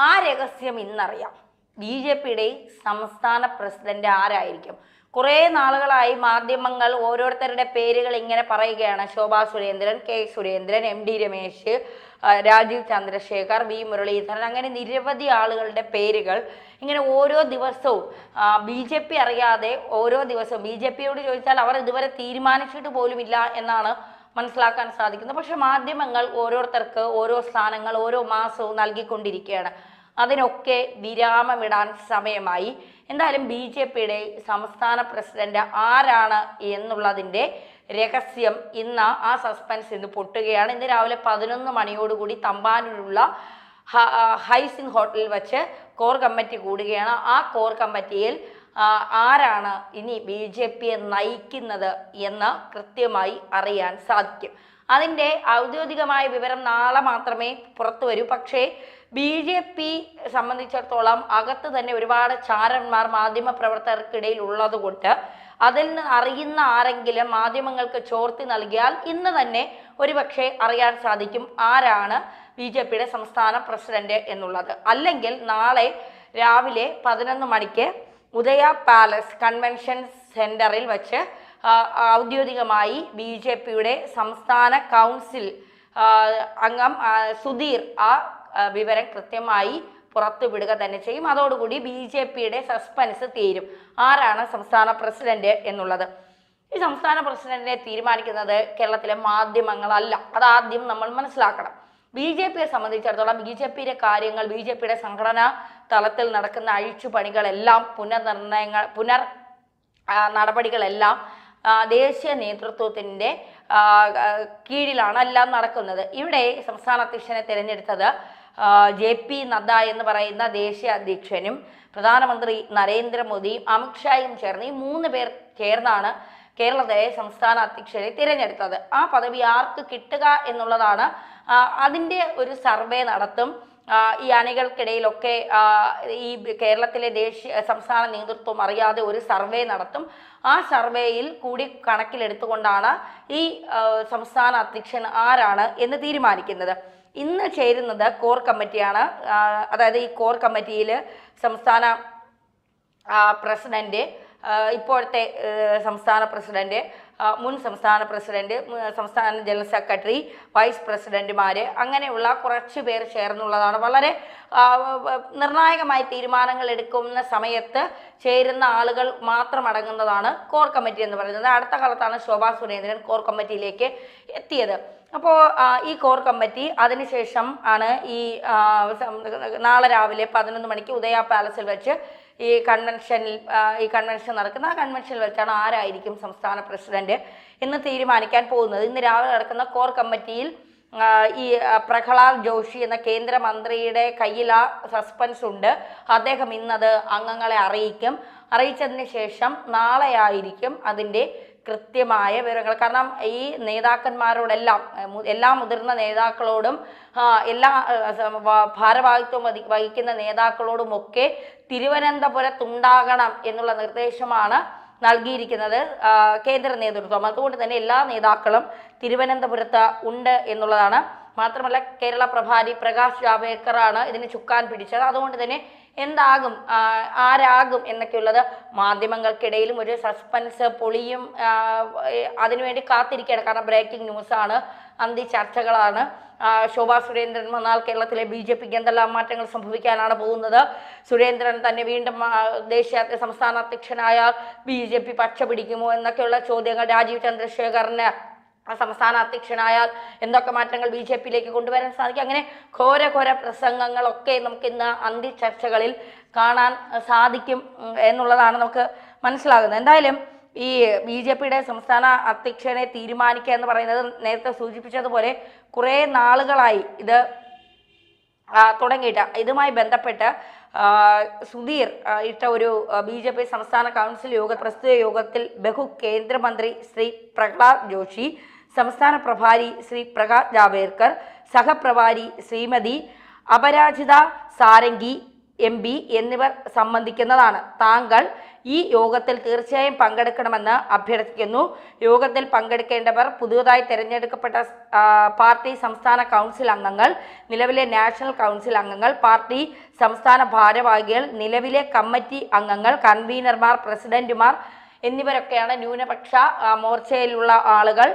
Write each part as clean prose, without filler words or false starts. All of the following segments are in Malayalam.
ആ രഹസ്യം ഇന്നറിയാം. BJPയുടെ സംസ്ഥാന പ്രസിഡന്റ് ആരായിരിക്കും? കുറേ നാളുകളായി മാധ്യമങ്ങൾ ഓരോരുത്തരുടെ പേരുകൾ ഇങ്ങനെ പറയുകയാണ്. Shobha Surendran, K Surendran, MD Ramesh, Rajeev Chandrasekhar, V Muraleedharan, അങ്ങനെ നിരവധി ആളുകളുടെ പേരുകൾ ഇങ്ങനെ ഓരോ ദിവസവും BJP അറിയാതെ ഓരോ ദിവസവും BJPയോട് ചോദിച്ചാൽ അവർ ഇതുവരെ തീരുമാനിച്ചിട്ട് പോലുമില്ല എന്നാണ് മനസ്സിലാക്കാൻ സാധിക്കുന്നത്. പക്ഷെ മാധ്യമങ്ങൾ ഓരോരുത്തർക്ക് ഓരോ സ്ഥാനങ്ങൾ ഓരോ മാസവും നൽകിക്കൊണ്ടിരിക്കുകയാണ്. അതിനൊക്കെ വിരാമമിടാൻ സമയമായി. എന്തായാലും BJPയുടെ സംസ്ഥാന പ്രസിഡന്റ് ആരാണ് എന്നുള്ളതിൻ്റെ രഹസ്യം ഇന്ന് ആ സസ്പെൻസ് ഇന്ന് പൊട്ടുകയാണ്. ഇന്ന് രാവിലെ 11 മണിയോടുകൂടി തമ്പാനൂരുള്ള ഹൈസിൻ ഹോട്ടലിൽ വെച്ച് കോർ കമ്മിറ്റി കൂടുകയാണ്. ആ കോർ കമ്മിറ്റിയിൽ ആരാണ് ഇനി BJPയെ നയിക്കുന്നത് എന്ന് കൃത്യമായി അറിയാൻ സാധിക്കും. അതിൻ്റെ ഔദ്യോഗികമായ വിവരം നാളെ മാത്രമേ പുറത്തു വരൂ. പക്ഷേ BJP സംബന്ധിച്ചിടത്തോളം അകത്ത് തന്നെ ഒരുപാട് ചാരന്മാർ മാധ്യമ പ്രവർത്തകർക്കിടയിൽ ഉള്ളതുകൊണ്ട് അതിൽ നിന്ന് അറിയുന്ന ആരെങ്കിലും മാധ്യമങ്ങൾക്ക് ചോർത്തി നൽകിയാൽ ഇന്ന് തന്നെ ഒരുപക്ഷെ അറിയാൻ സാധിക്കും ആരാണ് BJPയുടെ സംസ്ഥാന പ്രസിഡന്റ് എന്നുള്ളത്. അല്ലെങ്കിൽ നാളെ രാവിലെ 11 മണിക്ക് ഉദയ പാലസ് കൺവെൻഷൻ സെന്ററിൽ വെച്ച് ഔദ്യോഗികമായി BJPയുടെ സംസ്ഥാന കൗൺസിൽ അംഗം സുധീർ ആ വിവരം കൃത്യമായി പുറത്തുവിടുക തന്നെ ചെയ്യും. അതോടുകൂടി BJPയുടെ സസ്പെൻസ് തീരും. ആരാണ് സംസ്ഥാന പ്രസിഡന്റ് എന്നുള്ളത്. ഈ സംസ്ഥാന പ്രസിഡന്റിനെ തീരുമാനിക്കുന്നത് കേരളത്തിലെ മാധ്യമങ്ങളല്ല. അതാദ്യം നമ്മൾ മനസ്സിലാക്കണം. BJPയെ സംബന്ധിച്ചിടത്തോളം BJPയുടെ കാര്യങ്ങൾ, BJPയുടെ സംഘടനാ തലത്തിൽ നടക്കുന്ന അഴിച്ചുപണികളെല്ലാം പുനർ നടപടികളെല്ലാം ദേശീയ നേതൃത്വത്തിൻ്റെ കീഴിലാണ് എല്ലാം നടക്കുന്നത്. ഇവിടെ സംസ്ഥാന അധ്യക്ഷനെ തിരഞ്ഞെടുത്തത് JP നദ്ദ എന്ന് പറയുന്ന ദേശീയ അധ്യക്ഷനും പ്രധാനമന്ത്രി നരേന്ദ്രമോദിയും അമിത്ഷായും ചേർന്ന് ഈ 3 പേർ ചേർന്നാണ് കേരളത്തിലെ സംസ്ഥാന അധ്യക്ഷനെ തിരഞ്ഞെടുത്തത്. ആ പദവി ആർക്ക് കിട്ടുക എന്നുള്ളതാണ്. അതിൻ്റെ ഒരു സർവേ നടത്തും. ഈ അണികൾക്കിടയിലൊക്കെ ഈ കേരളത്തിലെ സംസ്ഥാന നേതൃത്വം അറിയാതെ ഒരു സർവേ നടത്തും. ആ സർവേയിൽ കൂടി കണക്കിലെടുത്തുകൊണ്ടാണ് ഈ സംസ്ഥാന അധ്യക്ഷൻ ആരാണ് എന്ന് തീരുമാനിക്കുന്നത്. ഇന്ന് ചേരുന്നത് കോർ കമ്മിറ്റിയാണ്. അതായത് ഈ കോർ കമ്മിറ്റിയിൽ സംസ്ഥാന പ്രസിഡന്റ്, ഇപ്പോഴത്തെ സംസ്ഥാന പ്രസിഡന്റ്, മുൻ സംസ്ഥാന പ്രസിഡന്റ്, സംസ്ഥാന ജനറൽ സെക്രട്ടറി, വൈസ് പ്രസിഡന്റുമാർ, അങ്ങനെയുള്ള കുറച്ച് പേർ ചേർന്നുള്ളതാണ്. വളരെ നിർണായകമായ തീരുമാനങ്ങൾ എടുക്കുന്ന സമയത്ത് ചേരുന്ന ആളുകൾ മാത്രം അടങ്ങുന്നതാണ് കോർ കമ്മിറ്റി എന്ന് പറയുന്നത്. അടുത്ത കാലത്താണ് ശോഭാ സുരേന്ദ്രൻ കോർ കമ്മിറ്റിയിലേക്ക് എത്തിയത്. അപ്പോൾ ഈ കോർ കമ്മിറ്റി അതിനുശേഷം ആണ് ഈ നാളെ രാവിലെ 11 മണിക്ക് ഉദയ പാലസിൽ വെച്ച് ഈ കൺവെൻഷൻ നടക്കുന്ന ആ കൺവെൻഷനിൽ വെച്ചാണ് ആരായിരിക്കും സംസ്ഥാന പ്രസിഡന്റ് എന്ന് തീരുമാനിക്കാൻ പോകുന്നത്. ഇന്ന് രാവിലെ നടക്കുന്ന കോർ കമ്മിറ്റിയിൽ ഈ പ്രഹ്ലാദ് ജോഷി എന്ന കേന്ദ്രമന്ത്രിയുടെ കയ്യിൽ ആ സസ്പെൻസ് ഉണ്ട്. അദ്ദേഹം ഇന്നത് അംഗങ്ങളെ അറിയിച്ചതിന് ശേഷം നാളെയായിരിക്കും അതിൻ്റെ കൃത്യമായ വിവരങ്ങൾ. കാരണം ഈ നേതാക്കന്മാരോടെല്ലാം, എല്ലാ മുതിർന്ന നേതാക്കളോടും എല്ലാ ഭാരവാഹിത്വം വഹിക്കുന്ന നേതാക്കളോടുമൊക്കെ തിരുവനന്തപുരത്തുണ്ടാകണം എന്നുള്ള നിർദ്ദേശമാണ് നൽകിയിരിക്കുന്നത് കേന്ദ്ര നേതൃത്വം. അതുകൊണ്ട് തന്നെ എല്ലാ നേതാക്കളും തിരുവനന്തപുരത്ത് ഉണ്ട് എന്നുള്ളതാണ്. മാത്രമല്ല കേരള പ്രഭാരി പ്രകാശ് ജാവ്ദേക്കറാണ് ഇതിന് ചുക്കാൻ പിടിച്ചത്. അതുകൊണ്ട് തന്നെ എന്താകും, ആരാകും എന്നൊക്കെയുള്ളത് മാധ്യമങ്ങൾക്കിടയിലും ഒരു സസ്പെൻസ് പൊളിയും അതിനുവേണ്ടി കാത്തിരിക്കുകയാണ്. കാരണം ബ്രേക്കിംഗ് ന്യൂസാണ്, അന്തി ചർച്ചകളാണ്. ശോഭാ സുരേന്ദ്രൻ വന്നാൽ കേരളത്തിലെ BJPക്ക് എന്തെല്ലാം മാറ്റങ്ങൾ സംഭവിക്കാനാണ് പോകുന്നത്? സുരേന്ദ്രൻ തന്നെ വീണ്ടും സംസ്ഥാന അധ്യക്ഷനായാൽ BJP പച്ച പിടിക്കുമോ എന്നൊക്കെയുള്ള ചോദ്യങ്ങൾ. രാജീവ് ചന്ദ്രശേഖറിന് സംസ്ഥാന അധ്യക്ഷനായാൽ എന്തൊക്കെ മാറ്റങ്ങൾ BJPയിലേക്ക് കൊണ്ടുവരാൻ സാധിക്കും? അങ്ങനെ ഘോര പ്രസംഗങ്ങളൊക്കെ നമുക്കിന്ന് അന്തി ചർച്ചകളിൽ കാണാൻ സാധിക്കും എന്നുള്ളതാണ് നമുക്ക് മനസ്സിലാകുന്നത്. എന്തായാലും ഈ BJPയുടെ സംസ്ഥാന അധ്യക്ഷനെ തീരുമാനിക്കുക എന്ന് പറയുന്നത് നേരത്തെ സൂചിപ്പിച്ചതുപോലെ കുറേ നാളുകളായി ഇത് തുടങ്ങിയിട്ട് ഇതുമായി ബന്ധപ്പെട്ട് സുധീർ ഇട്ട ഒരു BJP സംസ്ഥാന കൗൺസിൽ പ്രസ്തുത യോഗത്തിൽ കേന്ദ്രമന്ത്രി ശ്രീ പ്രഹ്ലാദ് ജോഷി, സംസ്ഥാന പ്രഭാരി ശ്രീ പ്രകാശ് ജാവ്ദേക്കർ, സഹപ്രഭാരി ശ്രീമതി അപരാജിത സാരംഗി, MP എന്നിവർ സംബന്ധിക്കുന്നതാണ്. താങ്കൾ ഈ യോഗത്തിൽ തീർച്ചയായും പങ്കെടുക്കണമെന്ന് അഭ്യർത്ഥിക്കുന്നു. യോഗത്തിൽ പങ്കെടുക്കേണ്ടവർ പുതുതായി തിരഞ്ഞെടുക്കപ്പെട്ട പാർട്ടി സംസ്ഥാന കൗൺസിൽ അംഗങ്ങൾ, നിലവിലെ നാഷണൽ കൗൺസിൽ അംഗങ്ങൾ, പാർട്ടി സംസ്ഥാന ഭാരവാഹികൾ, നിലവിലെ കമ്മിറ്റി അംഗങ്ങൾ, കൺവീനർമാർ, പ്രസിഡന്റുമാർ എന്നിവരൊക്കെയാണ് ന്യൂനപക്ഷ മോർച്ചയിലുള്ള ആളുകൾ.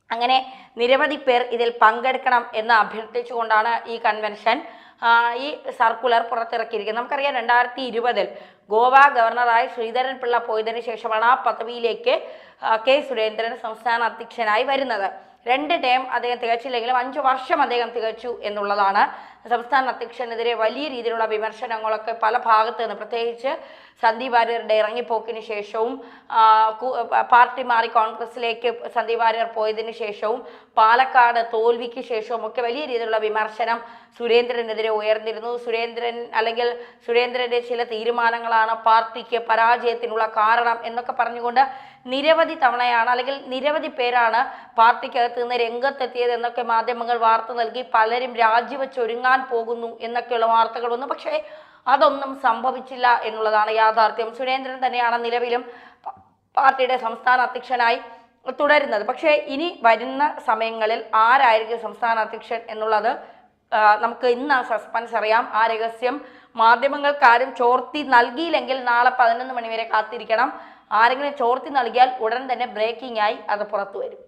അങ്ങനെ നിരവധി പേർ ഇതിൽ പങ്കെടുക്കണം എന്ന് അഭ്യർത്ഥിച്ചുകൊണ്ടാണ് ഈ കൺവെൻഷൻ ഈ സർക്കുലർ പുറത്തിറക്കിയിരിക്കുന്നത്. നമുക്കറിയാം 2020 ഗോവ ഗവർണറായി ശ്രീധരൻ പിള്ള പോയതിനു ശേഷമാണ് ആ പദവിയിലേക്ക് കെ സുരേന്ദ്രൻ സംസ്ഥാന അധ്യക്ഷനായി വരുന്നത്. 2 ടേം അദ്ദേഹം തികച്ചില്ലെങ്കിലും 5 വർഷം അദ്ദേഹം തികച്ചു എന്നുള്ളതാണ്. സംസ്ഥാന അധ്യക്ഷനെതിരെ വലിയ രീതിയിലുള്ള വിമർശനങ്ങളൊക്കെ പല ഭാഗത്ത് നിന്ന്, പ്രത്യേകിച്ച് സന്ദീപ് വാര്യരുടെ ഇറങ്ങിപ്പോക്കിന് ശേഷവും പാർട്ടി മാറി കോൺഗ്രസിലേക്ക് സന്ദീപ് വാര്യർ പോയതിനു ശേഷവും പാലക്കാട് തോൽവിക്ക് ശേഷവും ഒക്കെ വലിയ രീതിയിലുള്ള വിമർശനം സുരേന്ദ്രനെതിരെ ഉയർന്നിരുന്നു. സുരേന്ദ്രന്റെ ചില തീരുമാനങ്ങളാണ് പാർട്ടിക്ക് പരാജയത്തിനുള്ള കാരണം എന്നൊക്കെ പറഞ്ഞുകൊണ്ട് നിരവധി തവണയാണ് അല്ലെങ്കിൽ നിരവധി പേരാണ് പാർട്ടിക്കകത്ത് നിന്ന് രംഗത്തെത്തിയത് എന്നൊക്കെ മാധ്യമങ്ങൾ വാർത്ത നൽകി. പലരും രാജിവെച്ചൊരുങ്ങാൻ പോകുന്നു എന്നൊക്കെയുള്ള വാർത്തകൾ വന്നു. പക്ഷേ അതൊന്നും സംഭവിച്ചില്ല എന്നുള്ളതാണ് യാഥാർത്ഥ്യം. സുരേന്ദ്രൻ തന്നെയാണ് നിലവിലും പാർട്ടിയുടെ സംസ്ഥാന അധ്യക്ഷനായി തുടരുന്നത്. പക്ഷേ ഇനി വരുന്ന സമയങ്ങളിൽ ആരായിരിക്കും സംസ്ഥാന അധ്യക്ഷൻ എന്നുള്ളത് നമുക്ക് ഇന്ന് സസ്പെൻസ് അറിയാം. ആ രഹസ്യം മാധ്യമങ്ങൾക്കാരും ചോർത്തി നൽകിയില്ലെങ്കിൽ നാളെ 11 മണി വരെ കാത്തിരിക്കണം. ആരെങ്കിലും ചോർത്തി നൽകിയാൽ ഉടൻ തന്നെ ബ്രേക്കിംഗ് ആയി അത് പുറത്തു വരും.